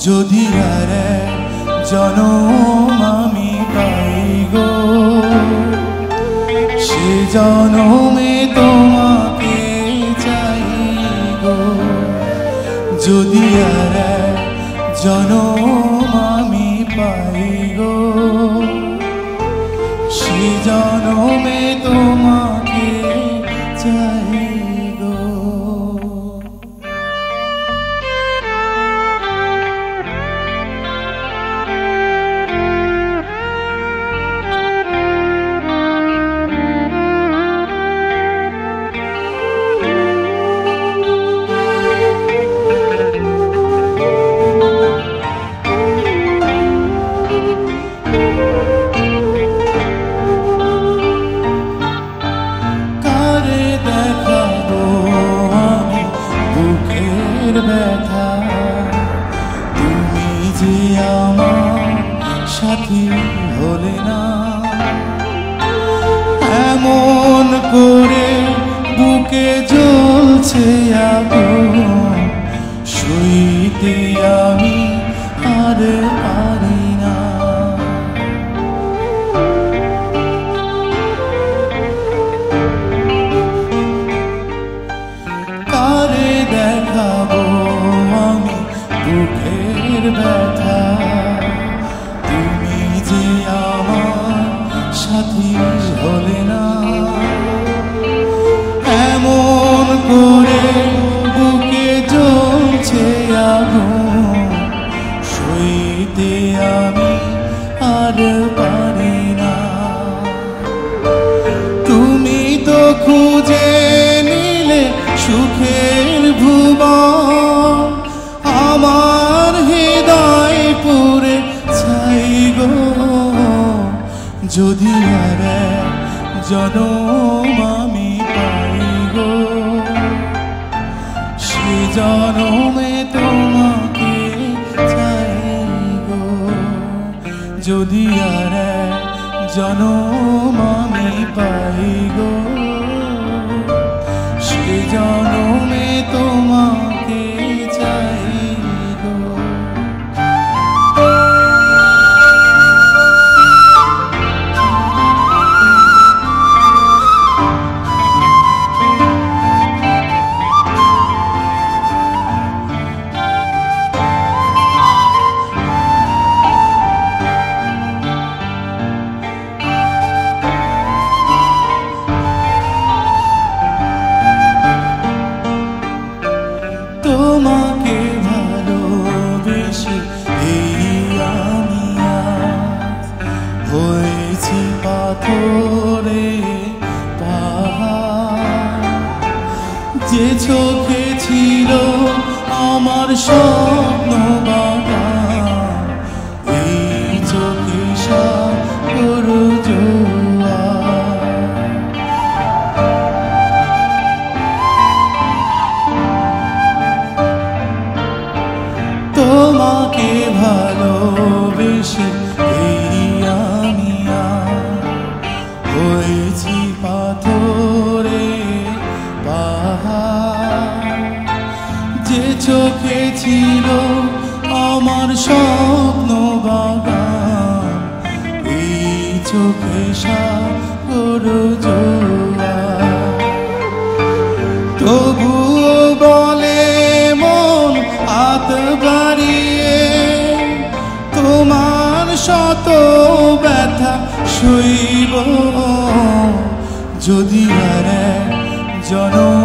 যদি আর জনম আমি পাই গো, সে জনমে তোমাকে চাই গো। যদি আর জনম আমি পাই গো, সে জনমে তোমাকে চাই গো। ব্যথা তুমি যে আমার সাথী হলে না, এমন করে বুকে জ্বলছে আগুন, সইতে আমি আর পারি না। কারে দেখাবো আমি বুকের ব্যথা, তুমি যে আমার সাথী হলে না, এমন করে বুকে জ্বলছে আগুন, সইতে আমি আর পারি না। তুমি তো খুঁজে নিলে সুখের ভুবন, আমার হৃদয় পুরে ছাই গো। যদি আর জনম আমি পাই গো, সে জনমে তোমাকে চাই গো। যদি আর জনম আমি পাই গো, সে জনমে তোমাকে চাই গো। তোমাকে ভালোবেসে এই আমি হয়েছি পাথরে পাহাড়, যে চোখে ছিল আমার স্বপ্ন বাগান, এই চোখে সাগর জোয়ার। তোমাকে ভালোবেসে এই আমি হয়েছি পাথরে পাহাড়, যে চোখে ছিল আমার স্বপ্ন বাগান, এই চোখে সাগর জোয়ার। তবুও বলে মন হাত বাড়িয়ে, তোমার শত ব্যথা সইব। যদি আর জনম